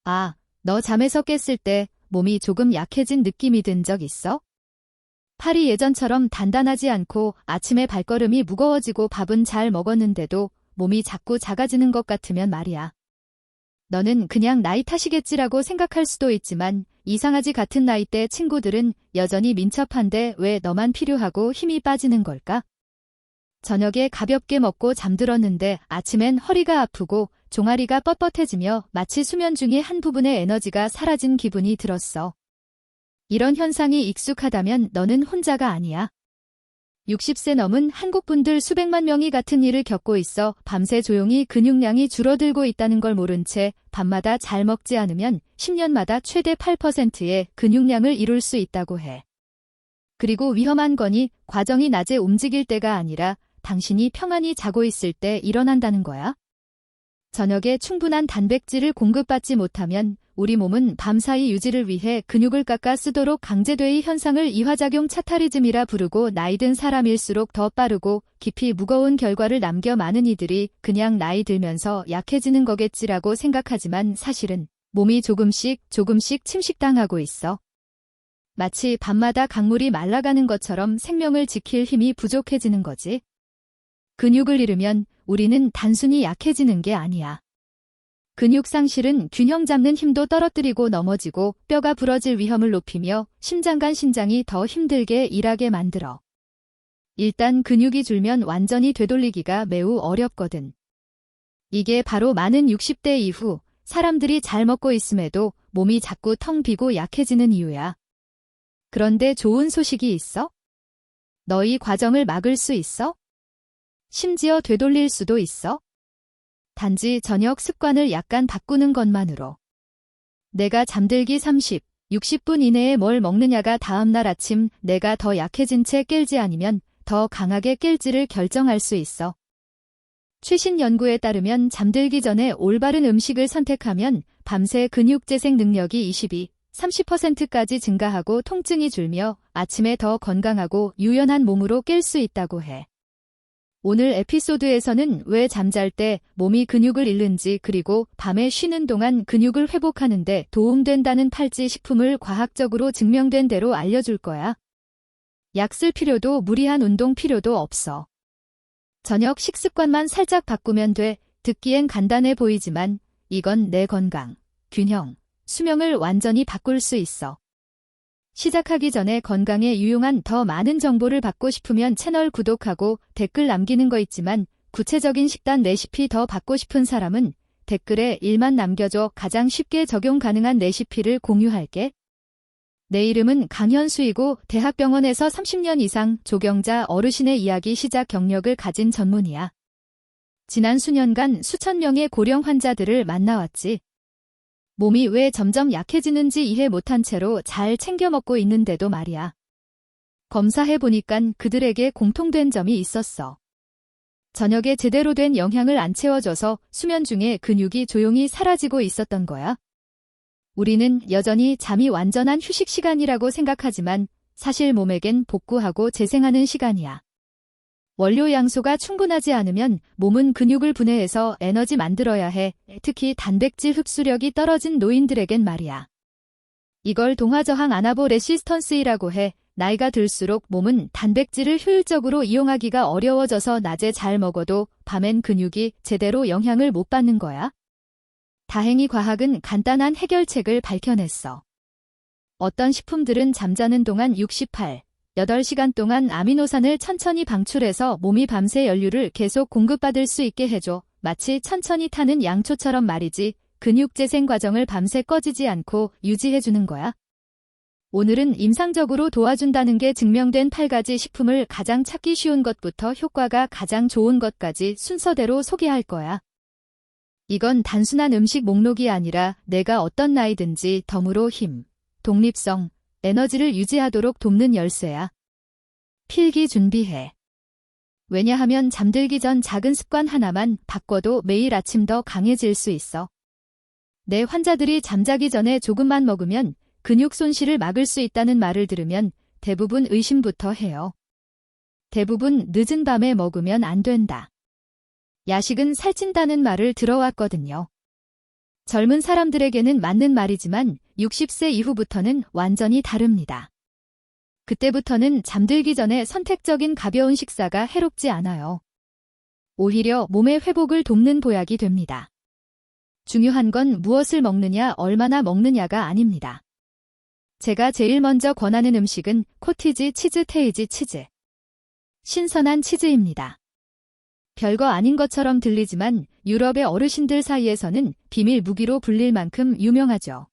아, 너 잠에서 깼을 때 몸이 조금 약해진 느낌이 든 적 있어? 팔이 예전처럼 단단하지 않고 아침에 발걸음이 무거워지고 밥은 잘 먹었는데도 몸이 자꾸 작아지는 것 같으면 말이야. 너는 그냥 나이 탓이겠지라고 생각할 수도 있지만 이상하지 같은 나이대 친구들은 여전히 민첩한데 왜 너만 필요하고 힘이 빠지는 걸까? 저녁에 가볍게 먹고 잠들었는데 아침엔 허리가 아프고 종아리가 뻣뻣해지며 마치 수면 중에 한 부분의 에너지가 사라진 기분이 들었어. 이런 현상이 익숙하다면 너는 혼자가 아니야. 60세 넘은 한국 분들 수백만 명이 같은 일을 겪고 있어 밤새 조용히 근육량이 줄어들고 있다는 걸 모른 채 밤마다 잘 먹지 않으면 10년마다 최대 8%의 근육량을 이룰 수 있다고 해. 그리고 위험한 거니 과정이 낮에 움직일 때가 아니라 당신이 평안히 자고 있을 때 일어난다는 거야. 저녁에 충분한 단백질을 공급받지 못하면 우리 몸은 밤사이 유지를 위해 근육을 깎아 쓰도록 강제되의 현상을 이화작용 차타리즘이라 부르고 나이 든 사람일수록 더 빠르고 깊이 무거운 결과를 남겨 많은 이들이 그냥 나이 들면서 약해지는 거겠지라고 생각하지만 사실은 몸이 조금씩 침식당하고 있어. 마치 밤마다 강물이 말라가는 것처럼 생명을 지킬 힘이 부족해지는 거지. 근육을 잃으면 우리는 단순히 약해지는 게 아니야. 근육 상실은 균형 잡는 힘도 떨어뜨리고 넘어지고 뼈가 부러질 위험을 높이며 심장간 신장이 더 힘들게 일하게 만들어. 일단 근육이 줄면 완전히 되돌리기가 매우 어렵거든. 이게 바로 많은 60대 이후 사람들이 잘 먹고 있음에도 몸이 자꾸 텅 비고 약해지는 이유야. 그런데 좋은 소식이 있어? 너희 과정을 막을 수 있어? 심지어 되돌릴 수도 있어? 단지 저녁 습관을 약간 바꾸는 것만으로. 내가 잠들기 30, 60분 이내에 뭘 먹느냐가 다음날 아침 내가 더 약해진 채 깰지 아니면 더 강하게 깰지를 결정할 수 있어. 최신 연구에 따르면 잠들기 전에 올바른 음식을 선택하면 밤새 근육 재생 능력이 22, 30%까지 증가하고 통증이 줄며 아침에 더 건강하고 유연한 몸으로 깰 수 있다고 해. 오늘 에피소드에서는 왜 잠잘 때 몸이 근육을 잃는지 그리고 밤에 쉬는 동안 근육을 회복하는 데 도움된다는 팔찌 식품을 과학적으로 증명된 대로 알려줄 거야. 약 쓸 필요도 무리한 운동 필요도 없어. 저녁 식습관만 살짝 바꾸면 돼. 듣기엔 간단해 보이지만 이건 내 건강, 균형, 수명을 완전히 바꿀 수 있어. 시작하기 전에 건강에 유용한 더 많은 정보를 받고 싶으면 채널 구독하고 댓글 남기는 거 있지만 구체적인 식단 레시피 더 받고 싶은 사람은 댓글에 1만 남겨줘. 가장 쉽게 적용 가능한 레시피를 공유할게. 내 이름은 강현수이고 대학병원에서 30년 이상 조경자 어르신의 이야기 시작 경력을 가진 전문의야. 지난 수년간 수천 명의 고령 환자들을 만나왔지. 몸이 왜 점점 약해지는지 이해 못한 채로 잘 챙겨 먹고 있는데도 말이야. 검사해보니깐 그들에게 공통된 점이 있었어. 저녁에 제대로 된 영양을 안 채워줘서 수면 중에 근육이 조용히 사라지고 있었던 거야. 우리는 여전히 잠이 완전한 휴식 시간이라고 생각하지만 사실 몸에겐 복구하고 재생하는 시간이야. 원료 양소가 충분하지 않으면 몸은 근육을 분해해서 에너지 만들어야 해. 특히 단백질 흡수력이 떨어진 노인들에겐 말이야. 이걸 동화저항 아나보 레시스턴스이라고 해. 나이가 들수록 몸은 단백질을 효율적으로 이용하기가 어려워져서 낮에 잘 먹어도 밤엔 근육이 제대로 영향을 못 받는 거야. 다행히 과학은 간단한 해결책을 밝혀냈어. 어떤 식품들은 잠자는 동안 68, 8시간 동안 아미노산을 천천히 방출해서 몸이 밤새 연료를 계속 공급받을 수 있게 해줘. 마치 천천히 타는 양초처럼 말이지. 근육 재생 과정을 밤새 꺼지지 않고 유지해주는 거야. 오늘은 임상적으로 도와준다는 게 증명된 8가지 식품을 가장 찾기 쉬운 것부터 효과가 가장 좋은 것까지 순서대로 소개할 거야. 이건 단순한 음식 목록이 아니라 내가 어떤 나이든지 덤으로 힘, 독립성, 에너지를 유지하도록 돕는 열쇠야. 필기 준비해. 왜냐하면 잠들기 전 작은 습관 하나만 바꿔도 매일 아침 더 강해질 수 있어. 내 환자들이 잠자기 전에 조금만 먹으면 근육 손실을 막을 수 있다는 말을 들으면 대부분 의심부터 해요. 대부분 늦은 밤에 먹으면 안 된다. 야식은 살찐다는 말을 들어왔거든요. 젊은 사람들에게는 맞는 말이지만 60세 이후부터는 완전히 다릅니다. 그때부터는 잠들기 전에 선택적인 가벼운 식사가 해롭지 않아요. 오히려 몸의 회복을 돕는 보약이 됩니다. 중요한 건 무엇을 먹느냐, 얼마나 먹느냐가 아닙니다. 제가 제일 먼저 권하는 음식은 코티지 치즈 테이지 치즈. 신선한 치즈입니다. 별거 아닌 것처럼 들리지만 유럽의 어르신들 사이에서는 비밀 무기로 불릴 만큼 유명하죠.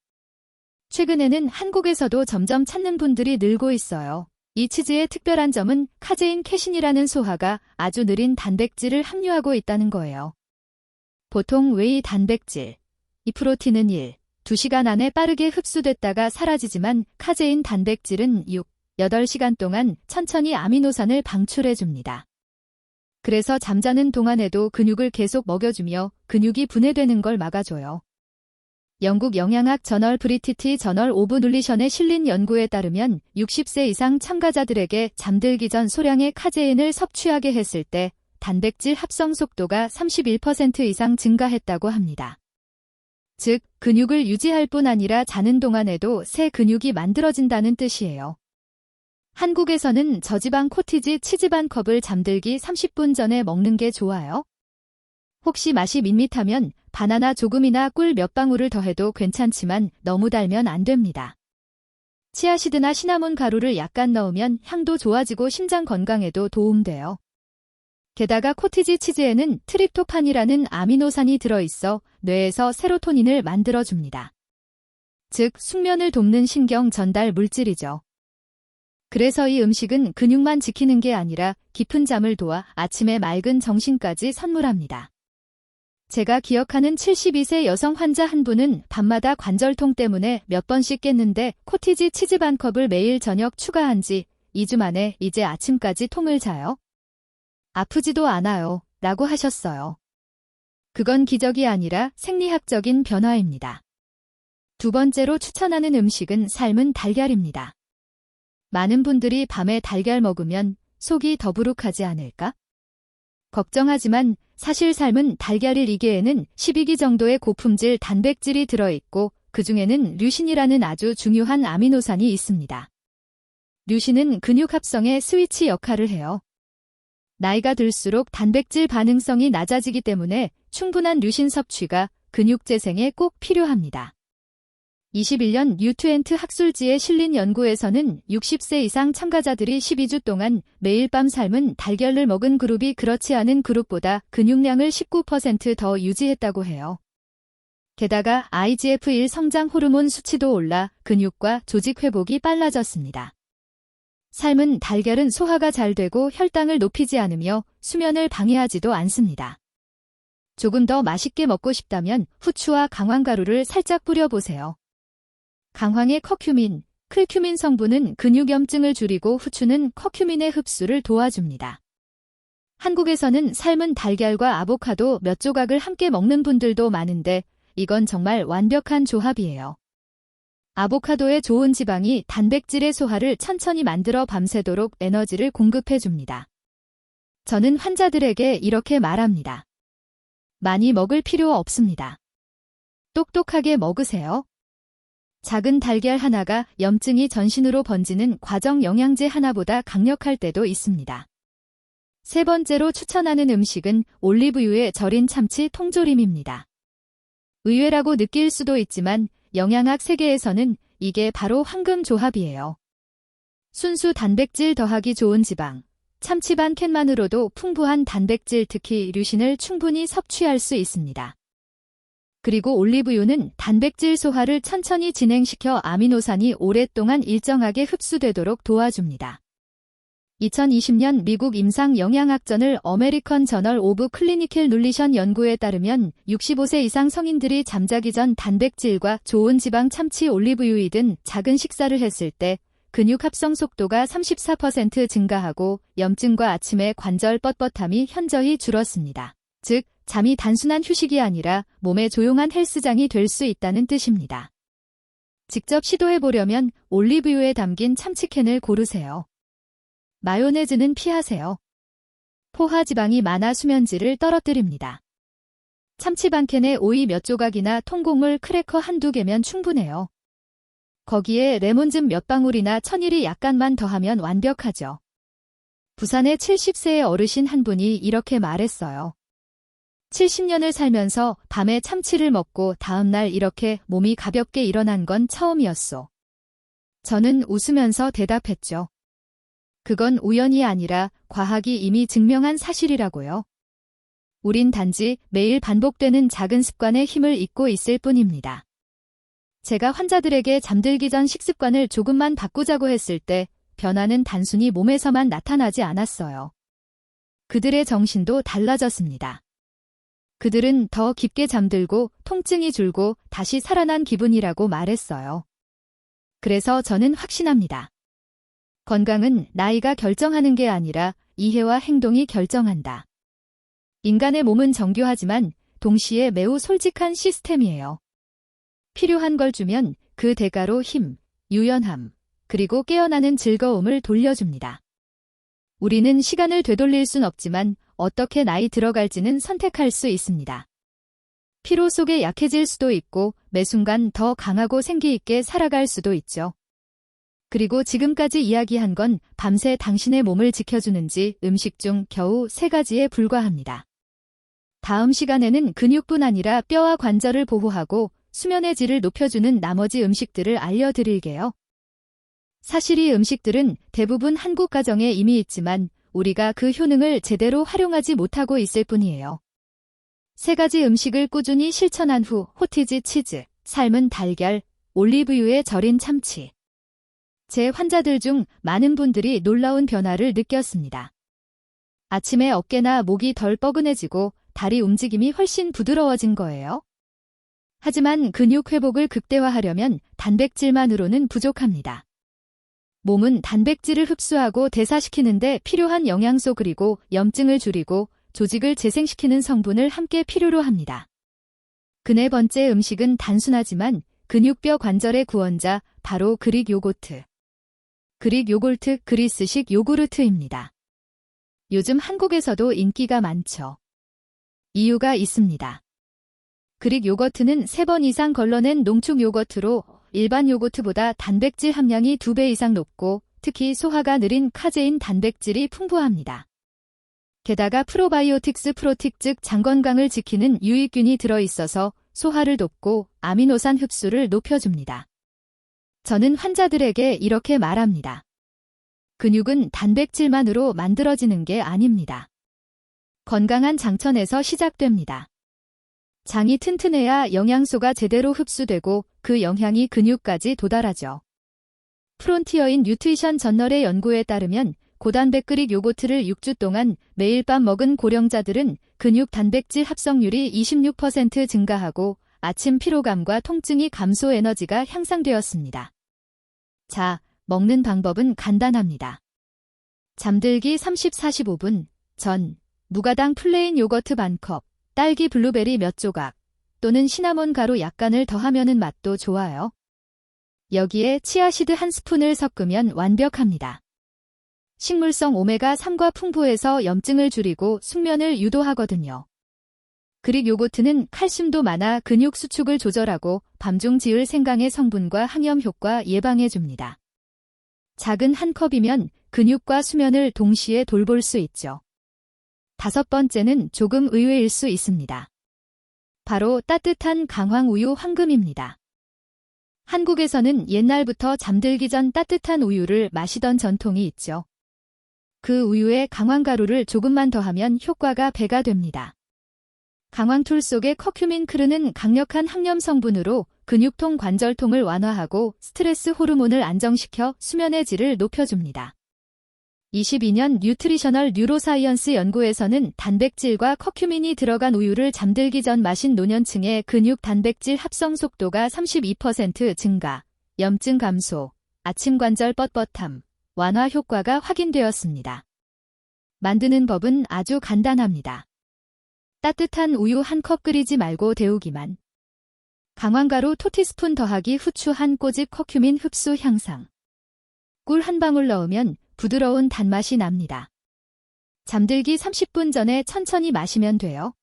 최근에는 한국에서도 점점 찾는 분들이 늘고 있어요. 이 치즈의 특별한 점은 카제인 캐신이라는 소화가 아주 느린 단백질을 함유하고 있다는 거예요. 보통 웨이 단백질, 이 프로틴은 2시간 안에 빠르게 흡수됐다가 사라지지만 카제인 단백질은 8시간 동안 천천히 아미노산을 방출해줍니다. 그래서 잠자는 동안에도 근육을 계속 먹여주며 근육이 분해되는 걸 막아줘요. 영국 영양학 저널 브리티시 저널 오브 눌리션에 실린 연구에 따르면 60세 이상 참가자들에게 잠들기 전 소량의 카제인을 섭취하게 했을 때 단백질 합성 속도가 31% 이상 증가했다고 합니다. 즉, 근육을 유지할 뿐 아니라 자는 동안에도 새 근육이 만들어진다는 뜻이에요. 한국에서는 저지방 코티지 치즈 반 컵을 잠들기 30분 전에 먹는 게 좋아요. 혹시 맛이 밋밋하면 바나나 조금이나 꿀 몇 방울을 더해도 괜찮지만 너무 달면 안 됩니다. 치아시드나 시나몬 가루를 약간 넣으면 향도 좋아지고 심장 건강에도 도움돼요. 게다가 코티지 치즈에는 트립토판이라는 아미노산이 들어있어 뇌에서 세로토닌을 만들어줍니다. 즉, 숙면을 돕는 신경 전달 물질이죠. 그래서 이 음식은 근육만 지키는 게 아니라 깊은 잠을 도와 아침에 맑은 정신까지 선물합니다. 제가 기억하는 72세 여성 환자 한 분은 밤마다 관절통 때문에 몇 번씩 깼는데 코티지 치즈 반 컵을 매일 저녁 추가한 지 2주 만에 이제 아침까지 통을 자요. 아프지도 않아요. 라고 하셨어요. 그건 기적이 아니라 생리학적인 변화입니다. 두 번째로 추천하는 음식은 삶은 달걀입니다. 많은 분들이 밤에 달걀 먹으면 속이 더부룩하지 않을까? 걱정하지만 사실 삶은 달걀을 2개에는 12기 정도의 고품질 단백질이 들어있고 그중에는 류신이라는 아주 중요한 아미노산이 있습니다. 류신은 근육 합성의 스위치 역할을 해요. 나이가 들수록 단백질 반응성이 낮아지기 때문에 충분한 류신 섭취가 근육 재생에 꼭 필요합니다. 21년 뉴트엔트 학술지에 실린 연구에서는 60세 이상 참가자들이 12주 동안 매일 밤 삶은 달걀을 먹은 그룹이 그렇지 않은 그룹보다 근육량을 19% 더 유지했다고 해요. 게다가 IGF-1 성장 호르몬 수치도 올라 근육과 조직 회복이 빨라졌습니다. 삶은 달걀은 소화가 잘 되고 혈당을 높이지 않으며 수면을 방해하지도 않습니다. 조금 더 맛있게 먹고 싶다면 후추와 강황가루를 살짝 뿌려보세요. 강황의 커큐민, 클큐민 성분은 근육염증을 줄이고 후추는 커큐민의 흡수를 도와줍니다. 한국에서는 삶은 달걀과 아보카도 몇 조각을 함께 먹는 분들도 많은데 이건 정말 완벽한 조합이에요. 아보카도의 좋은 지방이 단백질의 소화를 천천히 만들어 밤새도록 에너지를 공급해줍니다. 저는 환자들에게 이렇게 말합니다. 많이 먹을 필요 없습니다. 똑똑하게 먹으세요. 작은 달걀 하나가 염증이 전신으로 번지는 과정 영양제 하나보다 강력할 때도 있습니다. 세 번째로 추천하는 음식은 올리브유에 절인 참치 통조림입니다. 의외라고 느낄 수도 있지만 영양학 세계에서는 이게 바로 황금 조합이에요. 순수 단백질 더하기 좋은 지방, 참치 반 캔만으로도 풍부한 단백질 특히 류신을 충분히 섭취할 수 있습니다. 그리고 올리브유는 단백질 소화를 천천히 진행시켜 아미노산이 오랫동안 일정하게 흡수되도록 도와줍니다. 2020년 미국 임상영양학저널 어메리컨 저널 오브 클리니컬 눌리션 연구에 따르면 65세 이상 성인들이 잠자기 전 단백질과 좋은 지방 참치 올리브유이든 작은 식사를 했을 때 근육 합성 속도가 34% 증가하고 염증과 아침의 관절 뻣뻣함이 현저히 줄었습니다. 즉, 잠이 단순한 휴식이 아니라 몸의 조용한 헬스장이 될 수 있다는 뜻입니다. 직접 시도해보려면 올리브유에 담긴 참치캔을 고르세요. 마요네즈는 피하세요. 포화 지방이 많아 수면질을 떨어뜨립니다. 참치 반 캔에 오이 몇 조각이나 통곡물 크래커 한두 개면 충분해요. 거기에 레몬즙 몇 방울이나 천일이 약간만 더하면 완벽하죠. 부산의 70세의 어르신 한 분이 이렇게 말했어요. 70년을 살면서 밤에 참치를 먹고 다음날 이렇게 몸이 가볍게 일어난 건 처음이었소. 저는 웃으면서 대답했죠. 그건 우연이 아니라 과학이 이미 증명한 사실이라고요. 우린 단지 매일 반복되는 작은 습관의 힘을 잊고 있을 뿐입니다. 제가 환자들에게 잠들기 전 식습관을 조금만 바꾸자고 했을 때 변화는 단순히 몸에서만 나타나지 않았어요. 그들의 정신도 달라졌습니다. 그들은 더 깊게 잠들고 통증이 줄고 다시 살아난 기분이라고 말했어요. 그래서 저는 확신합니다. 건강은 나이가 결정하는 게 아니라 이해와 행동이 결정한다. 인간의 몸은 정교하지만 동시에 매우 솔직한 시스템이에요. 필요한 걸 주면 그 대가로 힘, 유연함, 그리고 깨어나는 즐거움을 돌려줍니다. 우리는 시간을 되돌릴 순 없지만 어떻게 나이 들어갈지는 선택할 수 있습니다. 피로 속에 약해질 수도 있고 매 순간 더 강하고 생기 있게 살아갈 수도 있죠. 그리고 지금까지 이야기한 건 밤새 당신의 몸을 지켜주는지 음식 중 겨우 3가지에 불과합니다. 다음 시간에는 근육뿐 아니라 뼈와 관절을 보호하고 수면의 질을 높여주는 나머지 음식들을 알려드릴게요. 사실 이 음식들은 대부분 한국 가정에 이미 있지만 우리가 그 효능을 제대로 활용하지 못하고 있을 뿐이에요. 3가지 음식을 꾸준히 실천한 후 호티지 치즈, 삶은 달걀, 올리브유에 절인 참치. 제 환자들 중 많은 분들이 놀라운 변화를 느꼈습니다. 아침에 어깨나 목이 덜 뻐근해지고 다리 움직임이 훨씬 부드러워진 거예요. 하지만 근육 회복을 극대화하려면 단백질만으로는 부족합니다. 몸은 단백질을 흡수하고 대사시키는데 필요한 영양소 그리고 염증을 줄이고 조직을 재생시키는 성분을 함께 필요로 합니다. 그 4번째 음식은 단순하지만 근육뼈 관절의 구원자 바로 그릭 요거트. 그릭 요구르트 그리스식 요구르트입니다. 요즘 한국에서도 인기가 많죠. 이유가 있습니다. 그릭 요거트는 3번 이상 걸러낸 농축 요거트로 일반 요거트보다 단백질 함량이 2배 이상 높고 특히 소화가 느린 카제인 단백질이 풍부합니다. 게다가 프로바이오틱스 프로틱 즉 장건강을 지키는 유익균이 들어있어서 소화를 돕고 아미노산 흡수를 높여줍니다. 저는 환자들에게 이렇게 말합니다. 근육은 단백질만으로 만들어지는 게 아닙니다. 건강한 장천에서 시작됩니다. 장이 튼튼해야 영양소가 제대로 흡수되고 그 영향이 근육까지 도달하죠. 프론티어인 뉴트리션 저널의 연구에 따르면 고단백 그릭 요거트를 6주 동안 매일 밤 먹은 고령자들은 근육 단백질 합성률이 26% 증가하고 아침 피로감과 통증이 감소 에너지가 향상되었습니다. 자, 먹는 방법은 간단합니다. 잠들기 30-45분 전, 무가당 플레인 요거트 반컵, 딸기 블루베리 몇 조각, 또는 시나몬 가루 약간을 더하면은 맛도 좋아요. 여기에 치아시드 1스푼을 섞으면 완벽합니다. 식물성 오메가3가 풍부해서 염증을 줄이고 숙면을 유도하거든요. 그릭 요거트는 칼슘도 많아 근육 수축을 조절하고 밤중 지을 생강의 성분과 항염 효과 예방해줍니다. 작은 한 컵이면 근육과 수면을 동시에 돌볼 수 있죠. 5번째는 조금 의외일 수 있습니다. 바로 따뜻한 강황우유 황금입니다. 한국에서는 옛날부터 잠들기 전 따뜻한 우유를 마시던 전통이 있죠. 그 우유에 강황가루를 조금만 더하면 효과가 배가 됩니다. 강황툴 속의 커큐민 크르는 강력한 항염 성분으로 근육통 관절통을 완화하고 스트레스 호르몬을 안정시켜 수면의 질을 높여줍니다. 22년 뉴트리셔널 뉴로사이언스 연구에서는 단백질과 커큐민이 들어간 우유를 잠들기 전 마신 노년층의 근육 단백질 합성 속도가 32% 증가, 염증 감소, 아침 관절 뻣뻣함, 완화 효과가 확인되었습니다. 만드는 법은 아주 간단합니다. 따뜻한 우유 한 컵 끓이지 말고 데우기만. 강황가루 토티스푼 더하기 후추 한 꼬집 커큐민 흡수 향상. 꿀 한 방울 넣으면 부드러운 단맛이 납니다. 잠들기 30분 전에 천천히 마시면 돼요.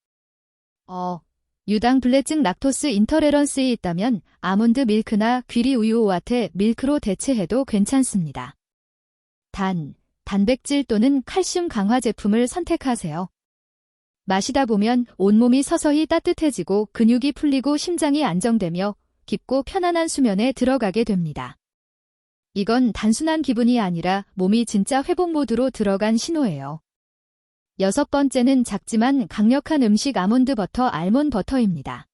유당 블레증 락토스 인터레런스이 있다면 아몬드 밀크나 귀리 우유 오아테 밀크로 대체해도 괜찮습니다. 단백질 또는 칼슘 강화 제품을 선택하세요. 마시다 보면 온몸이 서서히 따뜻해지고 근육이 풀리고 심장이 안정되며 깊고 편안한 수면에 들어가게 됩니다. 이건 단순한 기분이 아니라 몸이 진짜 회복 모드로 들어간 신호예요. 6번째는 작지만 강력한 음식 아몬드 버터 알몬드 버터입니다.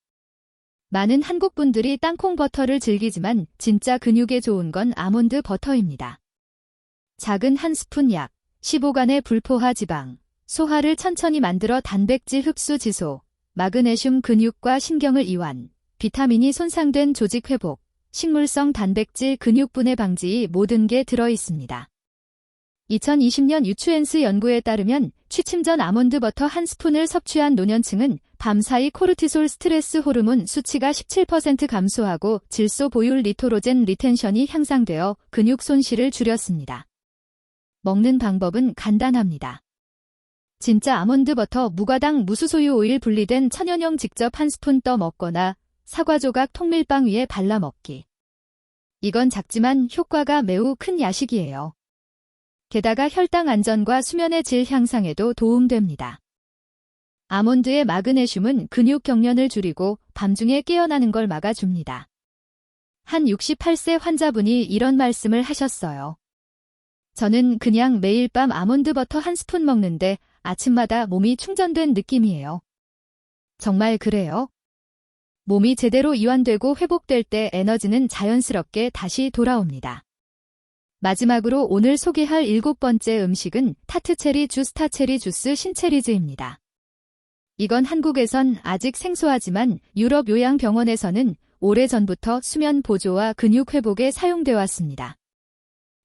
많은 한국 분들이 땅콩 버터를 즐기지만 진짜 근육에 좋은 건 아몬드 버터입니다. 작은 한 스푼 약 15g의 불포화 지방, 소화를 천천히 만들어 단백질 흡수 지소, 마그네슘 근육과 신경을 이완, 비타민이 손상된 조직 회복, 식물성 단백질 근육 분해 방지 모든 게 들어 있습니다. 2020년 유추엔스 연구에 따르면 취침 전 아몬드 버터 한 스푼을 섭취한 노년층은 밤사이 코르티솔 스트레스 호르몬 수치가 17% 감소하고 질소 보율 리토로젠 리텐션이 향상되어 근육 손실을 줄였습니다. 먹는 방법은 간단합니다. 진짜 아몬드 버터 무가당 무수소유 오일 분리된 천연용 직접 한 스푼 떠 먹거나 사과 조각 통밀빵 위에 발라 먹기. 이건 작지만 효과가 매우 큰 야식이에요. 게다가 혈당 안전과 수면의 질 향상에도 도움됩니다. 아몬드의 마그네슘은 근육 경련을 줄이고 밤중에 깨어나는 걸 막아줍니다. 한 68세 환자분이 이런 말씀을 하셨어요. 저는 그냥 매일 밤 아몬드 버터 한 스푼 먹는데 아침마다 몸이 충전된 느낌이에요. 정말 그래요? 몸이 제대로 이완되고 회복될 때 에너지는 자연스럽게 다시 돌아옵니다. 마지막으로 오늘 소개할 7번째 음식은 타트체리 주스 타체리 주스 신체리즈입니다. 이건 한국에선 아직 생소하지만 유럽 요양병원에서는 오래전부터 수면 보조와 근육 회복에 사용되어 왔습니다.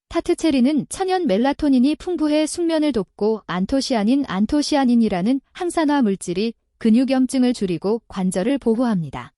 타트체리는 천연 멜라토닌이 풍부해 숙면을 돕고 안토시아닌이라는 항산화 물질이 근육염증을 줄이고 관절을 보호합니다.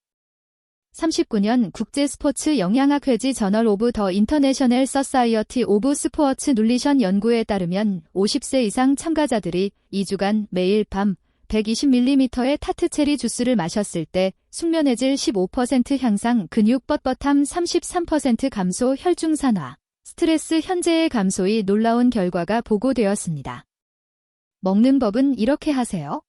39년 국제스포츠 영양학 회지 저널 오브 더 인터내셔널 서사이어티 오브 스포츠 눌리션 연구에 따르면 50세 이상 참가자들이 2주간 매일 밤 120ml의 타트체리 주스를 마셨을 때 숙면의 질 15% 향상, 근육 뻣뻣함 33% 감소, 혈중 산화, 스트레스 현재의 감소이 놀라운 결과가 보고되었습니다. 먹는 법은 이렇게 하세요.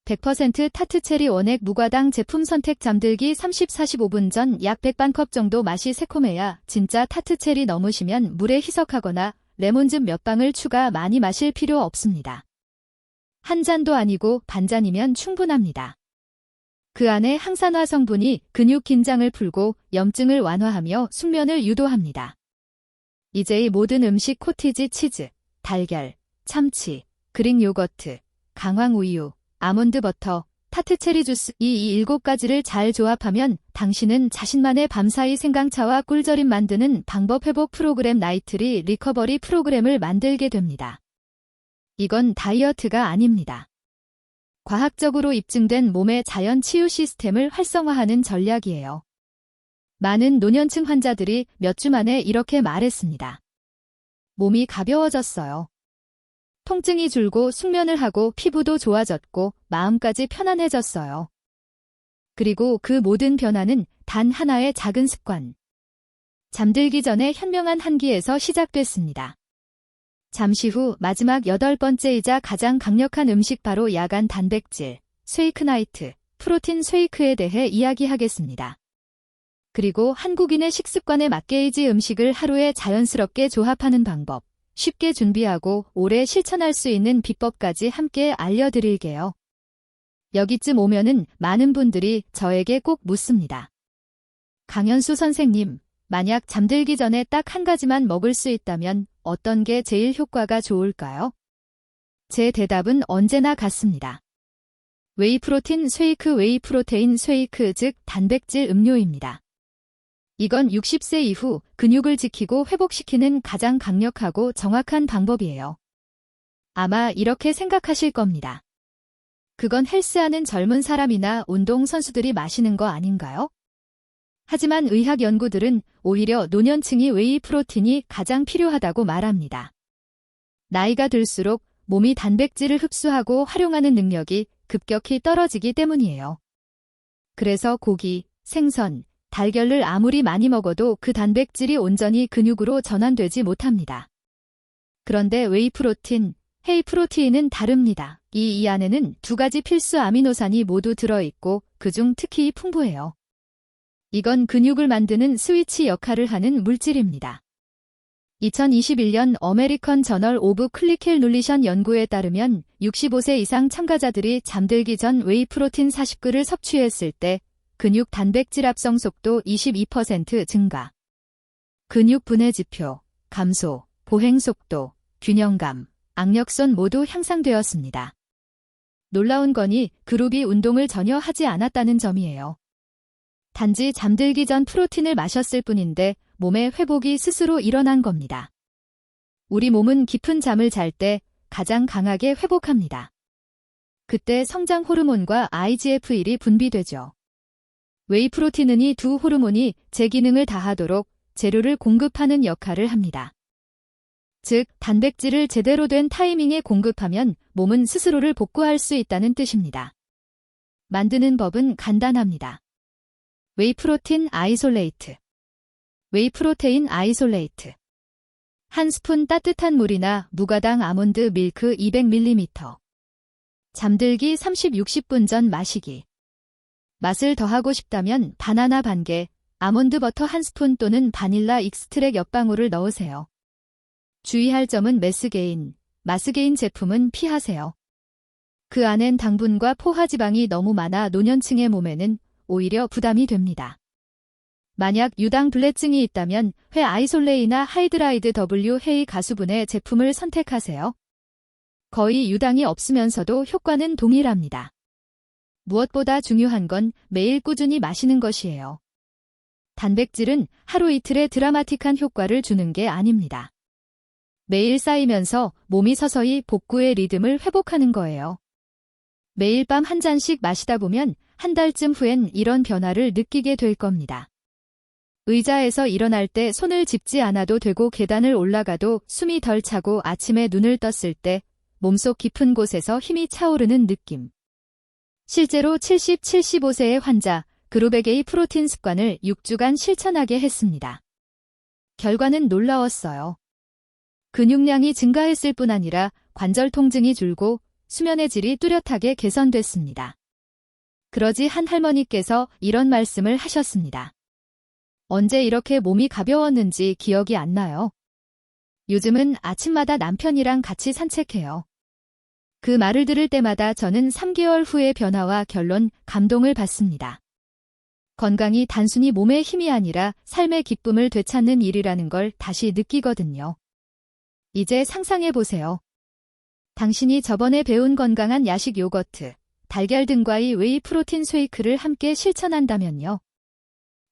100% 타트체리 원액 무과당 제품 선택. 잠들기 30-45분 전 약 100반컵 정도. 맛이 새콤해야 진짜 타트체리. 넘으시면 물에 희석하거나 레몬즙 몇 방울 추가. 많이 마실 필요 없습니다. 한 잔도 아니고 반 잔이면 충분합니다. 그 안에 항산화 성분이 근육 긴장을 풀고 염증을 완화하며 숙면을 유도합니다. 이제 이 모든 음식 코티지 치즈, 달걀, 참치, 그릭 요거트, 강황 우유, 아몬드 버터, 타트체리 주스 이 7가지를 잘 조합하면 당신은 자신만의 밤사이 생강차와 꿀절임 만드는 방법 회복 프로그램 나이트리 리커버리 프로그램을 만들게 됩니다. 이건 다이어트가 아닙니다. 과학적으로 입증된 몸의 자연 치유 시스템을 활성화하는 전략이에요. 많은 노년층 환자들이 몇 주 만에 이렇게 말했습니다. 몸이 가벼워졌어요. 통증이 줄고 숙면을 하고 피부도 좋아졌고 마음까지 편안해졌어요. 그리고 그 모든 변화는 단 하나의 작은 습관. 잠들기 전에 현명한 한끼에서 시작됐습니다. 잠시 후 마지막 8번째이자 가장 강력한 음식 바로 야간 단백질, 쉐이크 나이트, 프로틴 쉐이크에 대해 이야기하겠습니다. 그리고 한국인의 식습관에 맞게 이 음식을 하루에 자연스럽게 조합하는 방법, 쉽게 준비하고 오래 실천할 수 있는 비법까지 함께 알려드릴게요. 여기쯤 오면은 많은 분들이 저에게 꼭 묻습니다. 강현수 선생님, 만약 잠들기 전에 딱 한 가지만 먹을 수 있다면 어떤 게 제일 효과가 좋을까요? 제 대답은 언제나 같습니다. 웨이프로틴 쉐이크, 웨이프로테인 쉐이크, 즉 단백질 음료입니다. 이건 60세 이후 근육을 지키고 회복시키는 가장 강력하고 정확한 방법이에요. 아마 이렇게 생각하실 겁니다. 그건 헬스하는 젊은 사람이나 운동선수들이 마시는 거 아닌가요? 하지만 의학 연구들은 오히려 노년층이 웨이 프로틴이 가장 필요하다고 말합니다. 나이가 들수록 몸이 단백질을 흡수하고 활용하는 능력이 급격히 떨어지기 때문이에요. 그래서 고기, 생선, 달걀을 아무리 많이 먹어도 그 단백질이 온전히 근육으로 전환되지 못합니다. 그런데 웨이프로틴, 헤이프로티인은 다릅니다. 이 안에는 두 가지 필수 아미노산이 모두 들어있고 그중 특히 풍부해요. 이건 근육을 만드는 스위치 역할을 하는 물질입니다. 2021년 어메리컨 저널 오브 클리닉 눌리션 연구에 따르면 65세 이상 참가자들이 잠들기 전 웨이프로틴 40g을 섭취했을 때 근육 단백질 합성 속도 22% 증가, 근육 분해 지표, 감소, 보행 속도, 균형감, 악력선 모두 향상되었습니다. 놀라운 거니 그룹이 운동을 전혀 하지 않았다는 점이에요. 단지 잠들기 전 프로틴을 마셨을 뿐인데 몸의 회복이 스스로 일어난 겁니다. 우리 몸은 깊은 잠을 잘 때 가장 강하게 회복합니다. 그때 성장 호르몬과 IGF-1이 분비되죠. 웨이프로틴은 이 두 호르몬이 제 기능을 다하도록 재료를 공급하는 역할을 합니다. 즉, 단백질을 제대로 된 타이밍에 공급하면 몸은 스스로를 복구할 수 있다는 뜻입니다. 만드는 법은 간단합니다. 웨이프로틴 아이솔레이트, 웨이프로테인 아이솔레이트. 한 스푼 따뜻한 물이나 무가당 아몬드 밀크 200ml. 잠들기 30-60분 전 마시기. 맛을 더하고 싶다면 바나나 반 개, 아몬드 버터 한 스푼 또는 바닐라 익스트랙 몇 방울을 넣으세요. 주의할 점은 마스게인 제품은 피하세요. 그 안엔 당분과 포화지방이 너무 많아 노년층의 몸에는 오히려 부담이 됩니다. 만약 유당불내증이 있다면 회 아이솔레이나 하이드라이드 W 헤이 가수분해 제품을 선택하세요. 거의 유당이 없으면서도 효과는 동일합니다. 무엇보다 중요한 건 매일 꾸준히 마시는 것이에요. 단백질은 하루 이틀의 드라마틱한 효과를 주는 게 아닙니다. 매일 쌓이면서 몸이 서서히 복구의 리듬을 회복하는 거예요. 매일 밤 한 잔씩 마시다 보면 한 달쯤 후엔 이런 변화를 느끼게 될 겁니다. 의자에서 일어날 때 손을 짚지 않아도 되고 계단을 올라가도 숨이 덜 차고 아침에 눈을 떴을 때 몸속 깊은 곳에서 힘이 차오르는 느낌. 실제로 75세의 환자 그룹에게의 프로틴 습관을 6주간 실천하게 했습니다. 결과는 놀라웠어요. 근육량이 증가했을 뿐 아니라 관절 통증이 줄고 수면의 질이 뚜렷하게 개선됐습니다. 그러지 한 할머니께서 이런 말씀을 하셨습니다. 언제 이렇게 몸이 가벼웠는지 기억이 안 나요. 요즘은 아침마다 남편이랑 같이 산책해요. 그 말을 들을 때마다 저는 3개월 후의 변화와 결론, 감동을 받습니다. 건강이 단순히 몸의 힘이 아니라 삶의 기쁨을 되찾는 일이라는 걸 다시 느끼거든요. 이제 상상해보세요. 당신이 저번에 배운 건강한 야식 요거트, 달걀 등과의 웨이 프로틴 쉐이크를 함께 실천한다면요.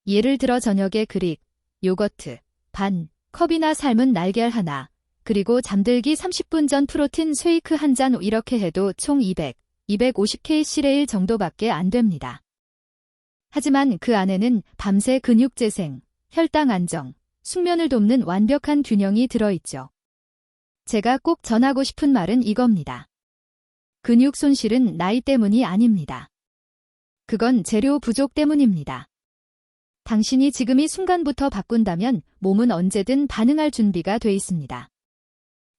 예를 들어 저녁에 그릭, 요거트, 반, 컵이나 삶은 날걀 하나, 그리고 잠들기 30분 전 프로틴 쉐이크 한 잔 이렇게 해도 총 250kcal 정도밖에 안 됩니다. 하지만 그 안에는 밤새 근육 재생, 혈당 안정, 숙면을 돕는 완벽한 균형이 들어있죠. 제가 꼭 전하고 싶은 말은 이겁니다. 근육 손실은 나이 때문이 아닙니다. 그건 재료 부족 때문입니다. 당신이 지금 이 순간부터 바꾼다면 몸은 언제든 반응할 준비가 돼 있습니다.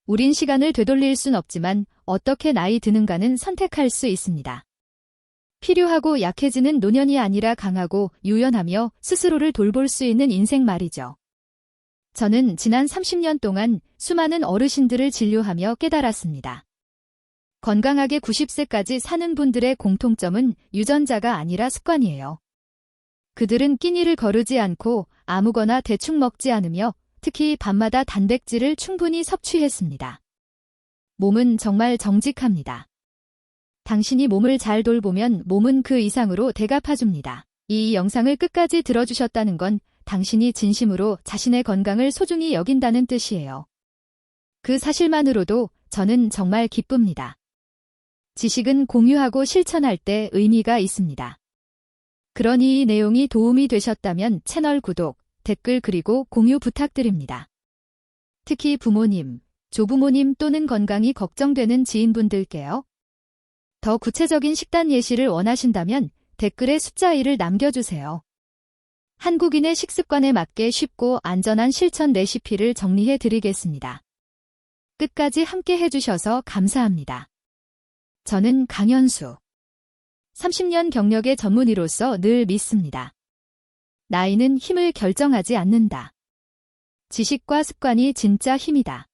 우린 시간을 되돌릴 순 없지만 어떻게 나이 드는가는 선택할 수 있습니다. 필요하고 약해지는 노년이 아니라 강하고 유연하며 스스로를 돌볼 수 있는 인생 말이죠. 저는 지난 30년 동안 수많은 어르신들을 진료하며 깨달았습니다. 건강하게 90세까지 사는 분들의 공통점은 유전자가 아니라 습관이에요. 그들은 끼니를 거르지 않고 아무거나 대충 먹지 않으며 특히 밤마다 단백질을 충분히 섭취했습니다. 몸은 정말 정직합니다. 당신이 몸을 잘 돌보면 몸은 그 이상으로 대갚아줍니다. 이 영상을 끝까지 들어주셨다는 건 당신이 진심으로 자신의 건강을 소중히 여긴다는 뜻이에요. 그 사실만으로도 저는 정말 기쁩니다. 지식은 공유하고 실천할 때 의미가 있습니다. 그러니 이 내용이 도움이 되셨다면 채널 구독, 댓글 그리고 공유 부탁드립니다. 특히 부모님, 조부모님 또는 건강이 걱정되는 지인분들께요. 더 구체적인 식단 예시를 원하신다면 댓글에 숫자 1을 남겨주세요. 한국인의 식습관에 맞게 쉽고 안전한 실천 레시피를 정리해 드리겠습니다. 끝까지 함께 해주셔서 감사합니다. 저는 강현수. 30년 경력의 전문의로서 늘 믿습니다. 나이는 힘을 결정하지 않는다. 지식과 습관이 진짜 힘이다.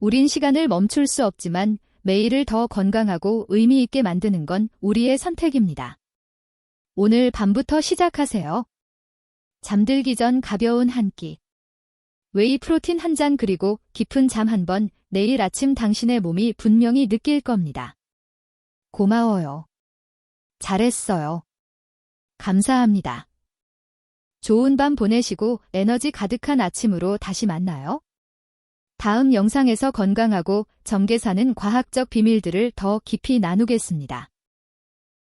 우린 시간을 멈출 수 없지만 매일을 더 건강하고 의미 있게 만드는 건 우리의 선택입니다. 오늘 밤부터 시작하세요. 잠들기 전 가벼운 한 끼. 웨이 프로틴 한 잔 그리고 깊은 잠 한 번, 내일 아침 당신의 몸이 분명히 느낄 겁니다. 고마워요. 잘했어요. 감사합니다. 좋은 밤 보내시고 에너지 가득한 아침으로 다시 만나요. 다음 영상에서 건강하고 정계 사는 과학적 비밀들을 더 깊이 나누겠습니다.